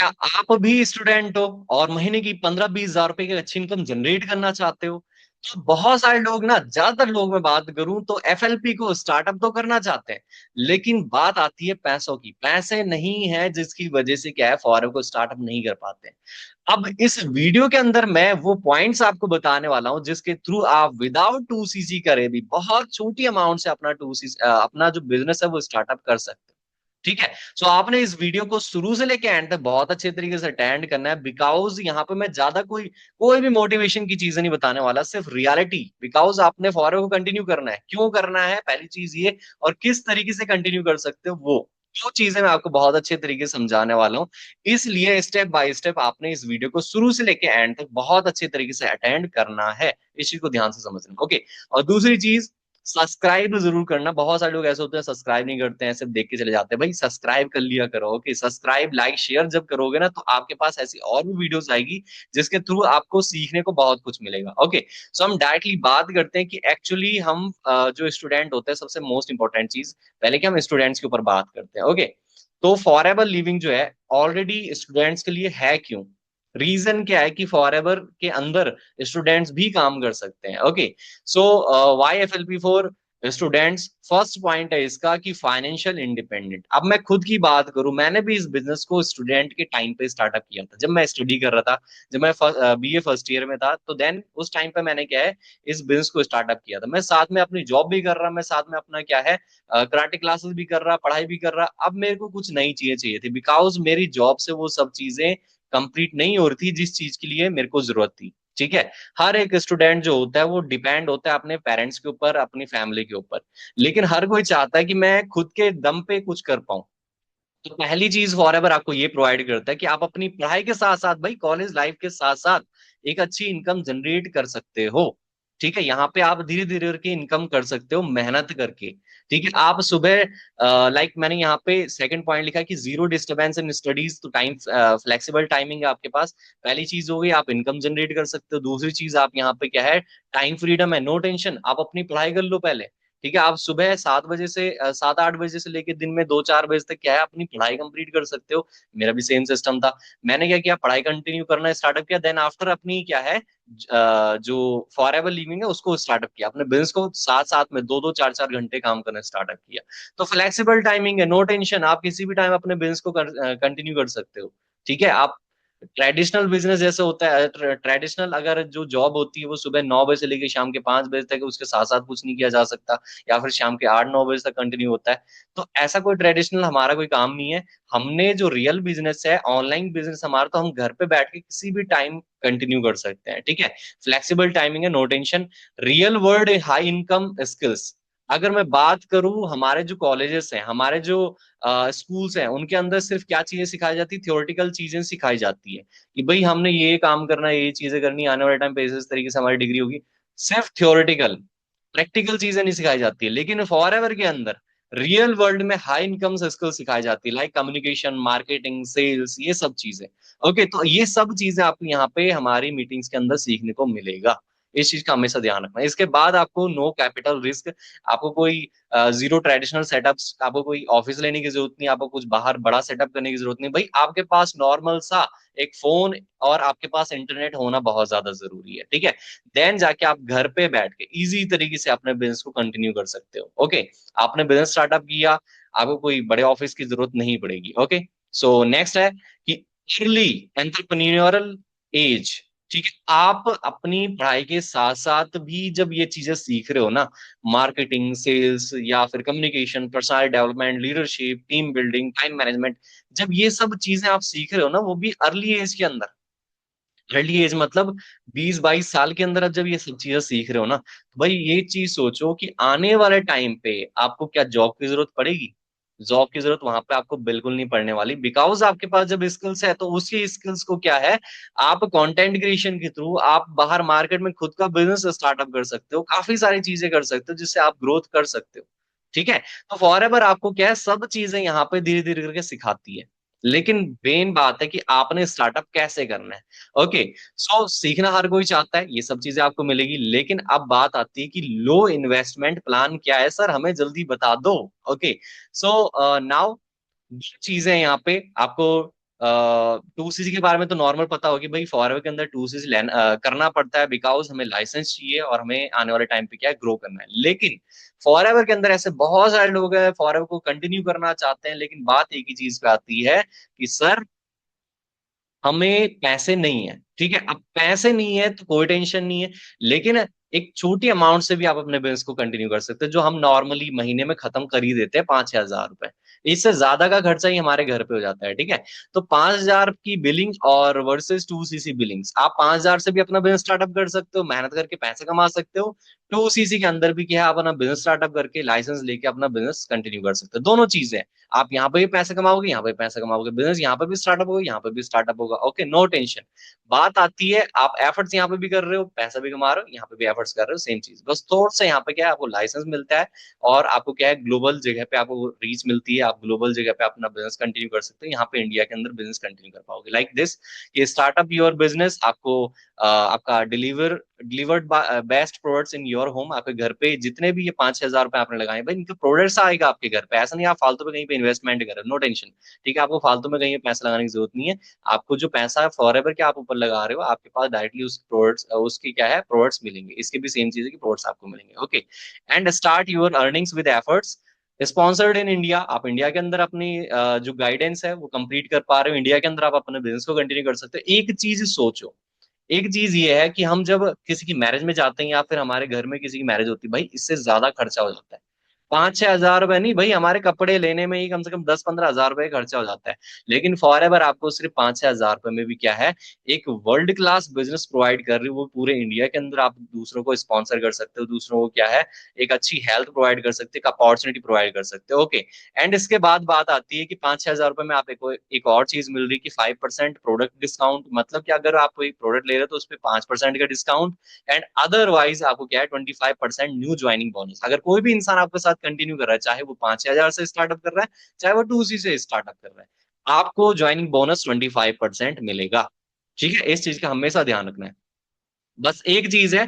क्या आप भी स्टूडेंट हो और महीने की 15-20 हजार रुपए की अच्छी इनकम जनरेट करना चाहते हो? तो बहुत सारे लोग ना, ज्यादातर लोग मैं बात करूं तो एफएलपी को स्टार्टअप तो करना चाहते हैं, लेकिन बात आती है पैसों की। पैसे नहीं है जिसकी वजह से क्या है, फॉरेन को स्टार्टअप नहीं कर पाते हैं। अब इस वीडियो के अंदर मैं वो पॉइंट्स आपको बताने वाला हूं जिसके थ्रू आप विदाउट 2cc करे भी बहुत छोटी अमाउंट से अपना 2cc अपना जो बिजनेस है वो स्टार्टअप कर सकते हो। ठीक है। सो आपने इस वीडियो को शुरू से लेके एंड तक बहुत अच्छे तरीके से अटेंड करना है, बिकॉज यहाँ पे मैं ज्यादा कोई कोई भी मोटिवेशन की चीजें नहीं बताने वाला, सिर्फ रियलिटी। बिकॉज आपने फॉरवर्ड को कंटिन्यू करना है, क्यों करना है पहली चीज ये, और किस तरीके से कंटिन्यू कर सकते हो वो चीजें मैं आपको बहुत अच्छे तरीके से समझाने वाला हूँ। इसलिए स्टेप बाय स्टेप आपने इस वीडियो को शुरू से लेके एंड तक बहुत अच्छे तरीके से अटेंड करना है। इस चीज को ध्यान से समझना, ओके। और दूसरी चीज, सब्सक्राइब जरूर करना। बहुत सारे लोग ऐसे होते हैं सब्सक्राइब नहीं करते हैं, सिर्फ देख के चले जाते हैं। भाई सब्सक्राइब कर लिया करो, ओके। सब्सक्राइब लाइक शेयर जब करोगे ना, तो आपके पास ऐसी और भी वीडियोस आएगी जिसके थ्रू आपको सीखने को बहुत कुछ मिलेगा, ओके। सो हम डायरेक्टली बात करते हैं कि एक्चुअली हम जो स्टूडेंट होते हैं, सबसे मोस्ट इंपॉर्टेंट चीज पहले कि हम स्टूडेंट्स के ऊपर बात करते हैं, ओके। तो फॉरएवर लिविंग जो है ऑलरेडी स्टूडेंट्स के लिए है, क्यों? रीजन क्या है कि फॉरएवर के अंदर स्टूडेंट्स भी काम कर सकते हैं, okay. So why F L P for students, first point है इसका कि फाइनेंशियल इंडिपेंडेंट। अब मैं खुद की बात करूं, मैंने भी इस बिजनेस को स्टूडेंट के टाइम पे स्टार्टअप किया था, जब मैं स्टडी कर रहा था। जब मैं बीए फर्स्ट ईयर में था, तो देन उस टाइम पे मैंने क्या है, इस बिजनेस को स्टार्टअप किया था। मैं साथ में अपनी जॉब भी कर रहा, मैं साथ में अपना क्या है, कराटे क्लासेस भी कर रहा, पढ़ाई भी कर रहा। अब मेरे को कुछ नई चीजें चाहिए थी, बिकॉज मेरी जॉब से वो सब चीजें कंप्लीट नहीं हो रही थी जिस चीज के लिए मेरे को जरूरत थी। ठीक है। हर एक स्टूडेंट जो होता है वो डिपेंड होता है अपने पेरेंट्स के ऊपर, अपनी फैमिली के ऊपर, लेकिन हर कोई चाहता है कि मैं खुद के दम पे कुछ कर पाऊं। तो पहली चीज फॉरएवर आपको ये प्रोवाइड करता है कि आप अपनी पढ़ाई के साथ साथ, भाई कॉलेज लाइफ के साथ साथ, एक अच्छी इनकम जनरेट कर सकते हो। ठीक है। यहाँ पे आप धीरे धीरे करके इनकम कर सकते हो मेहनत करके। ठीक है। आप सुबह, लाइक मैंने यहाँ पे सेकंड पॉइंट लिखा है कि जीरो डिस्टरबेंस इन स्टडीज, तो टाइम फ्लेक्सिबल टाइमिंग है आपके पास। पहली चीज हो गई, आप इनकम जनरेट कर सकते हो। दूसरी चीज, आप यहाँ पे क्या है, टाइम फ्रीडम है, नो टेंशन, आप अपनी पढ़ाई कर लो पहले। ठीक है। आप सुबह 7 बजे से 7-8 बजे से लेके दिन में 2-4 बजे तक क्या है, अपनी पढ़ाई कंप्लीट कर सकते हो। मेरा भी सेम सिस्टम था। मैंने क्या किया, पढ़ाई कंटिन्यू करना स्टार्टअप किया, देन आफ्टर अपनी क्या है, जो फॉर एवर लिविंग है उसको स्टार्टअप किया। अपने बिजनेस को साथ साथ में 2-2 4-4 घंटे काम करना स्टार्टअप किया। तो फ्लेक्सिबल टाइमिंग है, नो टेंशन, आप किसी भी टाइम अपने बिजनेस को कंटिन्यू कर सकते हो। ठीक है। आप ट्रेडिशनल बिजनेस जैसे होता है, ट्रेडिशनल अगर जो जॉब होती है वो सुबह 9 बजे से लेकर शाम के 5 बजे तक, उसके साथ साथ कुछ नहीं किया जा सकता, या फिर शाम के 8-9 बजे तक कंटिन्यू होता है। तो ऐसा कोई ट्रेडिशनल हमारा कोई काम नहीं है। हमने जो रियल बिजनेस है, ऑनलाइन बिजनेस हमारा, तो हम घर पे बैठ के किसी भी टाइम कंटिन्यू कर सकते हैं। ठीक है। फ्लेक्सिबल टाइमिंग है, no tension, real world high income skills. अगर मैं बात करूं, हमारे जो कॉलेजेस हैं, हमारे जो स्कूल्स हैं, उनके अंदर सिर्फ क्या चीजें सिखाई जाती है, थियोरेटिकल चीजें सिखाई जाती है कि भाई हमने ये काम करना है, ये चीजें करनी है, आने वाले टाइम पे इस तरीके से हमारी डिग्री होगी। सिर्फ थियोरेटिकल, प्रैक्टिकल चीजें नहीं सिखाई जाती है। लेकिन फॉरएवर के अंदर रियल वर्ल्ड में हाई इनकम स्किल सिखाई जाती है, लाइक कम्युनिकेशन, मार्केटिंग, सेल्स, ये सब चीजें। ओके। तो ये सब चीजें आपको यहाँ पे हमारी मीटिंग्स के अंदर सीखने को मिलेगा। इस चीज का हमेशा ध्यान रखना है। इसके बाद आपको नो कैपिटल रिस्क, आपको कोई जीरो ट्रेडिशनल सेटअप्स, आपको कोई ऑफिस लेने की जरूरत नहीं, आपको कुछ बाहर बड़ा सेटअप करने की जरूरत नहीं। भाई आपके पास नॉर्मल सा एक फोन और आपके पास इंटरनेट होना बहुत ज्यादा जरूरी है। ठीक है। देन जाके आप घर पे बैठ के इजी तरीके से अपने बिजनेस को कंटिन्यू कर सकते हो, ओके। आपने बिजनेस स्टार्टअप किया, आपको कोई बड़े ऑफिस की जरूरत नहीं पड़ेगी, ओके। सो नेक्स्ट है कि अर्ली एंटरप्रेन्योरल एज। ठीक है। आप अपनी पढ़ाई के साथ साथ भी जब ये चीजें सीख रहे हो ना, मार्केटिंग, सेल्स, या फिर communication, personal development, leadership, team building, time management, जब ये सब चीजें आप सीख रहे हो ना, वो भी अर्ली एज के अंदर, अर्ली एज मतलब 20-22 साल के अंदर, अब जब ये सब चीजें सीख रहे हो ना, तो भाई ये चीज सोचो कि आने वाले टाइम पे आपको क्या जॉब की जरूरत पड़ेगी? जॉब की जरूरत वहां पे आपको बिल्कुल नहीं पड़ने वाली, बिकॉज आपके पास जब स्किल्स है, तो उसी स्किल्स को क्या है, आप कंटेंट क्रिएशन के थ्रू आप बाहर मार्केट में खुद का बिजनेस स्टार्टअप कर सकते हो, काफी सारी चीजें कर सकते हो जिससे आप ग्रोथ कर सकते हो। ठीक है। तो फॉरएवर आपको क्या है, सब चीजें यहाँ पे धीरे धीरे करके सिखाती है। लेकिन मेन बात है कि आपने स्टार्टअप कैसे करना है। ओके। सो सीखना हर कोई चाहता है, ये सब चीजें आपको मिलेगी, लेकिन अब बात आती है कि लो इन्वेस्टमेंट प्लान क्या है सर, हमें जल्दी बता दो। ओके। सो नाउ चीजें यहाँ पे आपको टू सीसी के बारे में तो नॉर्मल पता होगी भाई, फॉरएवर के अंदर टू सीसी करना पड़ता है, बिकॉज हमें लाइसेंस चाहिए और हमें आने वाले टाइम पे क्या है, ग्रो करना है। लेकिन फॉरएवर के अंदर ऐसे बहुत सारे लोग हैं फॉरएवर को कंटिन्यू करना चाहते हैं, लेकिन बात एक ही चीज पे आती है कि सर हमें पैसे नहीं है। ठीक है, अब पैसे नहीं है तो कोई टेंशन नहीं है, लेकिन एक छोटी अमाउंट से भी आप अपने बिजनेस को कंटिन्यू कर सकते हैं, जो हम नॉर्मली महीने में खत्म कर ही देते हैं, 5,000 रुपए। इससे ज्यादा का खर्चा ही हमारे घर पे हो जाता है। ठीक है, तो 5,000 की बिलिंग और वर्सेस 2 सीसी बिलिंग्स, आप 5,000 से भी अपना बिजनेस स्टार्टअप कर सकते हो, मेहनत करके पैसे कमा सकते हो। 2 सीसी के अंदर भी क्या है, आप अपना बिजनेस स्टार्टअप करके लाइसेंस लेके अपना बिजनेस कंटिन्यू कर सकते हो। दोनों चीजें, आप यहाँ पे भी पैसे कमाओगे, यहाँ पे पैसे कमाओगे, बिजनेस यहाँ पे भी स्टार्टअप होगा, यहाँ पे भी स्टार्टअप होगा। Okay, no tension. बात आती है, आप एफर्ट्स यहाँ पे भी कर रहे हो, पैसा भी कमा रहे हो, यहाँ पे भी एफर्ट्स कर रहे हो, सेम चीज, बस थोड़ा सा यहाँ पे क्या है, आपको लाइसेंस मिलता है और आपको क्या है, ग्लोबल जगह पे आपको रीच मिलती है, आप ग्लोबल जगह पे अपना बिजनेस कंटिन्यू कर सकते हो, यहाँ पे इंडिया के अंदर बिजनेस कंटिन्यू कर पाओगे लाइक दिस। ये स्टार्टअप योर बिजनेस आपको आपका delivered best products in your home, आपके घर पे जितने भी ये 5,000 रुपए आपने लगाए भाई, इनके प्रोडक्ट्स आएगा आपके घर पे। ऐसा नहीं आप फालतू पे कहीं पे इन्वेस्टमेंट करें, नो टेंशन। ठीक है, आपको फालतू में कहीं पे पैसा लगाने की जरूरत नहीं है। आपको जो पैसा है फॉरएवर के आप ऊपर लगा रहे हो, आपके पास डायरेक्टली उस प्रोडक्ट्स उसकी क्या है, प्रोडक्ट्स मिलेंगे। इसके भी सेम चीज है कि प्रोडक्ट्स आपको मिलेंगे। Okay, and start your earnings with efforts sponsored in India. आप इंडिया के अंदर अपनी जो गाइडेंस है वो कंप्लीट कर पा रहे हो, इंडिया के अंदर आप अपने बिजनेस को कंटिन्यू कर सकते हो। एक चीज सोचो, एक चीज ये है कि हम जब किसी की मैरिज में जाते हैं या फिर हमारे घर में किसी की मैरिज होती है भाई, इससे ज्यादा खर्चा हो जाता है। 5-6 हजार रुपए नहीं भाई, हमारे कपड़े लेने में ही कम से कम 10-15 हजार रुपए का खर्चा हो जाता है। लेकिन फॉरएवर आपको सिर्फ 5-6 हजार रुपए में भी क्या है, एक वर्ल्ड क्लास बिजनेस प्रोवाइड कर रही है, वो पूरे इंडिया के अंदर आप दूसरों को स्पॉन्सर कर सकते हो, दूसरों को क्या है, एक अच्छी हेल्थ प्रोवाइड कर सकते हो, एक अपॉर्चुनिटी प्रोवाइड कर सकते हो। ओके, एंड इसके बाद बात आती है कि 5-6 हजार रुपए में आप एक और चीज मिल रही है कि 5% प्रोडक्ट डिस्काउंट, मतलब कि अगर आप कोई प्रोडक्ट ले रहे हो तो उस पर 5% का डिस्काउंट। एंड अदरवाइज आपको क्या है, 25% न्यू ज्वाइनिंग बोनस। अगर कोई भी इंसान आपके साथ कंटिन्यू कर रहा है, चाहे वो 5,000 से स्टार्टअप कर रहा है, चाहे वो 2C से स्टार्टअप कर रहा है, आपको ज्वाइनिंग बोनस 25% मिलेगा। ठीक है, इस चीज का हमेशा ध्यान रखना है। बस एक चीज है,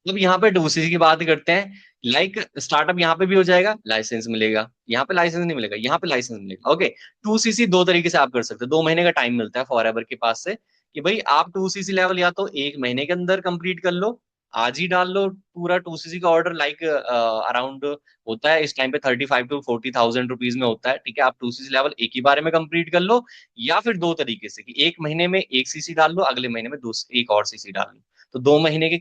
अब यहाँ पे 2C की बात करते हैं, लाइक स्टार्टअप यहाँ पे भी हो जाएगा, लाइसेंस मिलेगा, यहाँ पे लाइसेंस नहीं मिलेगा, यहाँ पे लाइसेंस मिलेगा। ओके, 2C दो तरीके से आप कर सकते हो, 2 महीने का टाइम मिलता है फॉरएवर के पास से कि भाई आप 2C लेवल या तो 1 महीने के अंदर कंप्लीट कर लो, आज ही डाल लो पूरा 2C का ऑर्डर, लाइक अराउंड होता है इस टाइम पे 35 to 40 थाउजेंड रुपीज में होता है। ठीक है, आप 2C लेवल एक ही बारे में कंप्लीट कर लो, या फिर दो तरीके से कि 1 महीने में एक सीसी डाल लो, अगले महीने में एक और सीसी डाल लो। तो 2 महीने के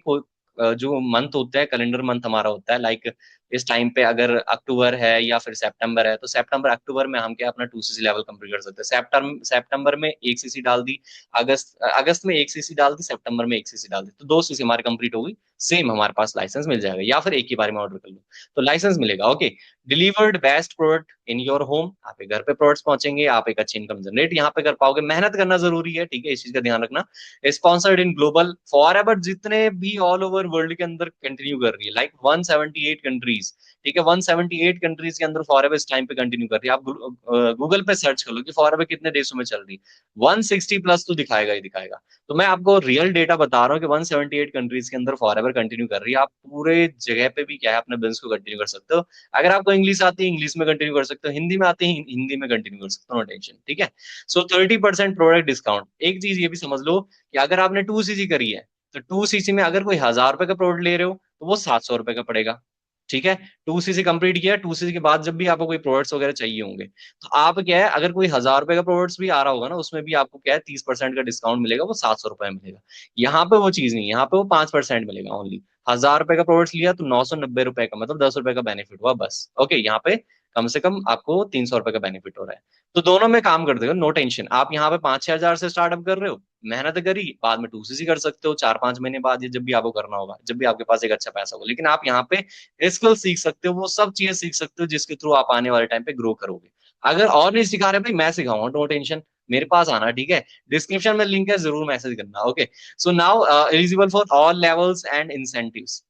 जो मंथ होते हैं, कैलेंडर मंथ हमारा होता है, लाइक इस टाइम पे अगर अक्टूबर है या फिर सितंबर है, तो सितंबर अक्टूबर में हम क्या अपना 2C लेवल कंप्लीट कर सकते हैं। सितंबर में एक सीसी डाल दी, अगस्त में एक सीसी डाल दी, सितंबर में एक सीसी डाल दी, तो 2 सीसी हमारी कंप्लीट हो गई। सेम हमारे पास लाइसेंस मिल जाएगा, या फिर एक ही बार में ऑर्डर कर लो तो लाइसेंस मिलेगा। Okay, delivered best product in your home, आपके घर पे प्रोडक्ट्स पहुंचेंगे, आप एक अच्छी इनकम जनरेट यहाँ पे कर पाओगे। मेहनत करना जरूरी है, ठीक है, इस चीज का ध्यान रखना। स्पॉन्सर्ड इन ग्लोबल फॉरएवर जितने भी ऑल ओवर वर्ल्ड के अंदर कंटिन्यू कर रही है, लाइक 178 कंट्रीज। ठीक है, 178 कंट्रीज के अंदर फॉरएवर इस टाइम पे कंटिन्यू कर रही है। आप गूगल पे सर्च कर लो कि फॉरएवर कितने देशों में चल रही है, 160 प्लस तो दिखाएगा ही दिखाएगा। तो मैं आपको रियल डेटा बता रहा हूँ कि 178 कंट्रीज के अंदर फॉरएवर कंटिन्यू कर रही है। आप पूरे जगह पे भी क्या है, अपने बिजनेस को कंटिन्यू कर सकते हो। अगर आपको इंग्लिश आती है, इंग्लिश में कंटिन्यू कर सकते हो, हिंदी में आती है, हिंदी में कंटिन्यू कर सकते हो, नो टेंशन। ठीक है, सो 30% प्रोडक्ट डिस्काउंट। एक चीज ये भी समझ लो कि अगर आपने 2 सीसी करी है, तो 2 सीसी में अगर कोई 1,000 रुपए का प्रोडक्ट ले रहे हो तो वो 700 रुपए का पड़ेगा। ठीक है, 2 सीसी कंप्लीट किया, 2 सीसी के बाद जब भी आपको कोई प्रोडक्ट्स वगैरह चाहिए होंगे, तो आप क्या है, अगर कोई 1,000 रुपए का प्रोडक्ट्स भी आ रहा होगा ना, उसमें भी आपको क्या है, 30% का डिस्काउंट मिलेगा, वो 700 रुपए में मिलेगा। यहाँ पे वो चीज नहीं है, यहाँ पे वो 5% मिलेगा ओनली। 1,000 रुपए का प्रोडक्ट्स लिया तो 990 रुपए का, मतलब 10 रुपए का बेनिफिट हुआ बस। ओके, यहाँ पे कम से कम आपको 300 रुपए का बेनिफिट हो रहा है। तो दोनों में काम कर देगा, नो टेंशन। आप यहाँ पे 5-6 हजार से स्टार्टअप कर रहे हो, मेहनत करी, बाद में 2 सीसी कर सकते हो 4-5 महीने बाद, या जब भी आपको करना होगा, जब भी आपके पास एक अच्छा पैसा होगा। लेकिन आप यहाँ पे स्किल सीख सकते हो, वो सब चीजें सीख सकते हो जिसके थ्रू आप आने वाले टाइम पे ग्रो करोगे। अगर और नहीं सिखा रहे भाई, मैं सिखाऊंगा, नो टेंशन, मेरे पास आना। ठीक है, डिस्क्रिप्शन में लिंक है, जरूर मैसेज करना। Okay, so now eligible for all levels and incentives.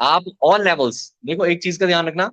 आप ऑल लेवल्स, देखो एक चीज का ध्यान रखना,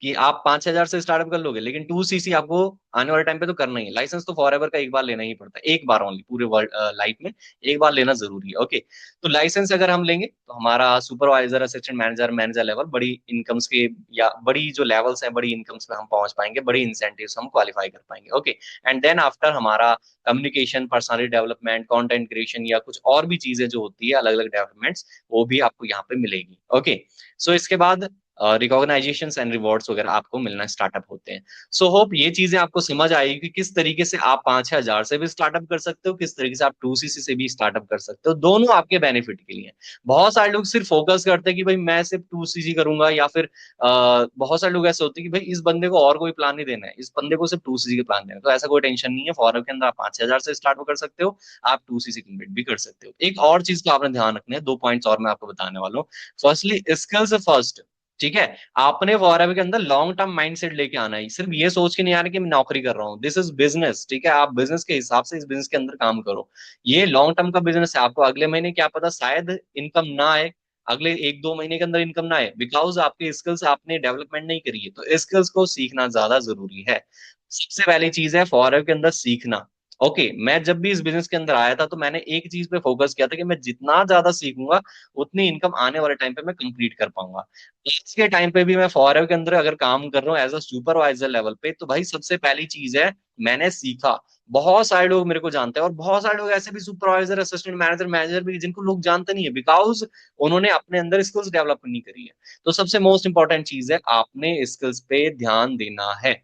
कि आप 5,000 से स्टार्टअप कर लोगे, लेकिन 2cc आपको आने वाले टाइम पे तो करना ही है। लाइसेंस तो फॉर एवर का एक बार लेना ही पड़ता है, एक बार ओनली पूरे वर्ल्ड लाइफ में एक बार लेना जरूरी है। ओके, तो लाइसेंस अगर हम लेंगे तो हमारा supervisor, assistant manager, manager level, बड़ी इनकम्स के या बड़ी जो लेवल्स हैं, बड़ी इनकम्स में हम पहुंच पाएंगे, बड़ी इंसेंटिव्स हम क्वालिफाई कर पाएंगे। ओके, एंड देन आफ्टर हमारा communication, personality development, content creation या कुछ और भी चीजें जो होती है अलग अलग डेवलपमेंट्स, वो भी आपको यहाँ पे मिलेगी। ओके, सो इसके बाद रिकॉग्नाइजेशन एंड रिवॉर्ड्स वगैरह आपको मिलना स्टार्टअप होते हैं। सो होप ये चीजें आपको समझ आएगी कि किस तरीके से आप 5,000 से भी स्टार्टअप कर सकते हो, किस तरीके से आप 2cc से भी स्टार्टअप कर सकते हो, दोनों आपके बेनिफिट के लिए। बहुत सारे लोग सिर्फ फोकस करते हैं कि भाई मैं सिर्फ 2cc करूंगा, या फिर बहुत सारे लोग ऐसे होते हैं कि भाई इस बंदे को और कोई प्लान नहीं देना है, इस बंदे को सिर्फ 2cc के प्लान देना है। तो ऐसा कोई टेंशन नहीं है, फॉरवर्ड के अंदर आप 5,000 से स्टार्ट कर सकते हो, आप 2cc कंप्लीट भी कर सकते हो। एक और चीज का आपने ध्यान रखना है, 2 पॉइंट्स और मैं आपको बताने वाला हूँ। फर्स्टली स्किल्स फर्स्ट, ठीक है। आपने फॉरएवर के अंदर लॉन्ग टर्म माइंडसेट लेके आना है, सिर्फ ये सोच के नहीं आना कि मैं नौकरी कर रहा हूँ। दिस इज बिजनेस, ठीक है। आप बिजनेस के हिसाब से इस बिजनेस के अंदर काम करो। ये लॉन्ग टर्म का बिजनेस है, आपको अगले महीने क्या पता शायद इनकम ना आए, अगले 1-2 महीने के अंदर इनकम ना आए, बिकॉज आपकी स्किल्स आपने डेवलपमेंट नहीं करी है। तो स्किल्स को सीखना ज्यादा जरूरी है। सबसे पहली चीज है फॉरएवर के अंदर सीखना। ओके, मैं जब भी इस बिजनेस के अंदर आया था तो मैंने एक चीज पे फोकस किया था कि मैं जितना ज्यादा सीखूंगा उतनी इनकम आने वाले टाइम पे मैं कंप्लीट कर पाऊंगा। आज के टाइम पे भी मैं फॉरएवर के अंदर अगर काम कर रहा हूँ एज अ सुपरवाइजर लेवल पे, तो भाई सबसे पहली चीज है मैंने सीखा। बहुत सारे लोग मेरे को जानते हैं, और बहुत सारे लोग ऐसे भी सुपरवाइजर, असिस्टेंट मैनेजर, मैनेजर भी जिनको लोग जानते नहीं है, बिकॉज उन्होंने अपने अंदर स्किल्स डेवलप नहीं करी है। तो सबसे मोस्ट इंपॉर्टेंट चीज है आपने स्किल्स पे ध्यान देना है।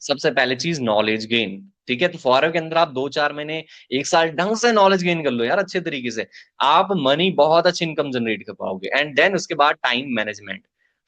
सबसे पहले चीज नॉलेज गेन, ठीक है। तो फॉरएवर के अंदर आप 2-4 महीने, 1 साल ढंग से नॉलेज गेन कर लो यार, अच्छे तरीके से, आप मनी बहुत अच्छी इनकम जनरेट कर पाओगे। एंड देन उसके बाद टाइम मैनेजमेंट।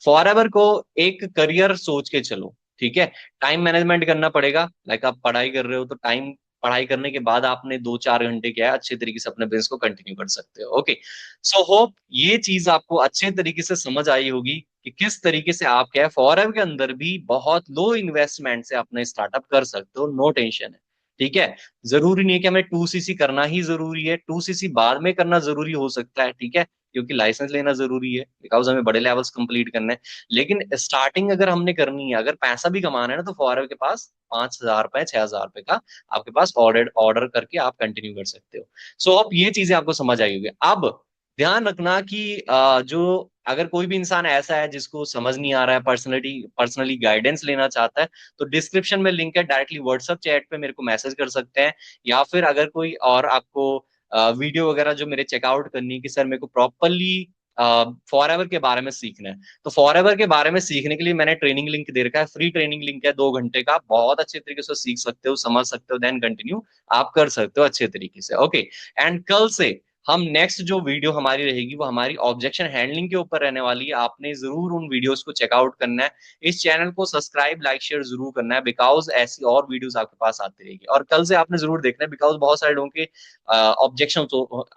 फॉरएवर को एक करियर सोच के चलो, ठीक है। टाइम मैनेजमेंट करना पड़ेगा, लाइक आप पढ़ाई कर रहे हो तो टाइम, पढ़ाई करने के बाद आपने 2-4 घंटे क्या है अच्छे तरीके से अपने बिजनेस को कंटिन्यू कर सकते हो। ओके, सो होप ये चीज आपको अच्छे तरीके से समझ आई होगी कि किस तरीके से आप क्या है फॉरएवर के अंदर भी बहुत लो इन्वेस्टमेंट से अपने स्टार्टअप कर सकते हो। नो टेंशन है, ठीक है। जरूरी नहीं है कि हमें 2cc करना ही जरूरी है, 2cc बाद में करना जरूरी हो सकता है, ठीक है, क्योंकि लाइसेंस लेना जरूरी है, बिकॉज हमें बड़े लेवल्स कंप्लीट करने हैं। लेकिन स्टार्टिंग अगर हमने करनी है, अगर पैसा भी कमाना है ना, तो फॉरएवर के पास 5,000 रुपए, 6,000 रुपए का आपके पास ऑर्डर ऑर्डर करके आप कंटिन्यू कर सकते हो। सो अब ये चीजें आपको समझ आई होगी। अब ध्यान रखना कि जो अगर कोई भी इंसान ऐसा है जिसको समझ नहीं आ रहा है, पर्सनली गाइडेंस लेना चाहता है, तो डिस्क्रिप्शन में लिंक है, डायरेक्टली व्हाट्सएप चैट पे मेरे को मैसेज कर सकते हैं। या फिर अगर कोई और आपको वीडियो वगैरह जो मेरे चेकआउट करनी है कि सर मेरे को प्रॉपरली फॉरएवर के बारे में सीखना है, तो फॉरएवर के बारे में सीखने के लिए मैंने ट्रेनिंग लिंक दे रखा है, फ्री ट्रेनिंग लिंक है, 2 घंटे का, बहुत अच्छे तरीके से सीख सकते हो, समझ सकते हो, देन कंटिन्यू आप कर सकते हो अच्छे तरीके से। ओके, एंड कल से हम नेक्स्ट जो वीडियो हमारी रहेगी वो हमारी ऑब्जेक्शन हैंडलिंग के ऊपर रहने वाली है। आपने जरूर उन वीडियोस को चेकआउट करना है, इस चैनल को सब्सक्राइब, लाइक, शेयर जरूर करना है, बिकॉज ऐसी और वीडियोस आपके पास आती रहेगी। और कल से आपने जरूर देखना है, बिकॉज बहुत सारे लोगों के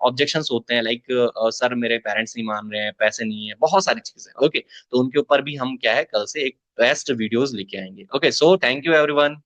ऑब्जेक्शंस होते हैं, लाइक सर मेरे पेरेंट्स नहीं मान रहे हैं, पैसे नहीं है, बहुत सारी चीजें। ओके, तो उनके ऊपर भी हम क्या है कल से एक बेस्ट वीडियोस लेके आएंगे। Okay, so thank you everyone.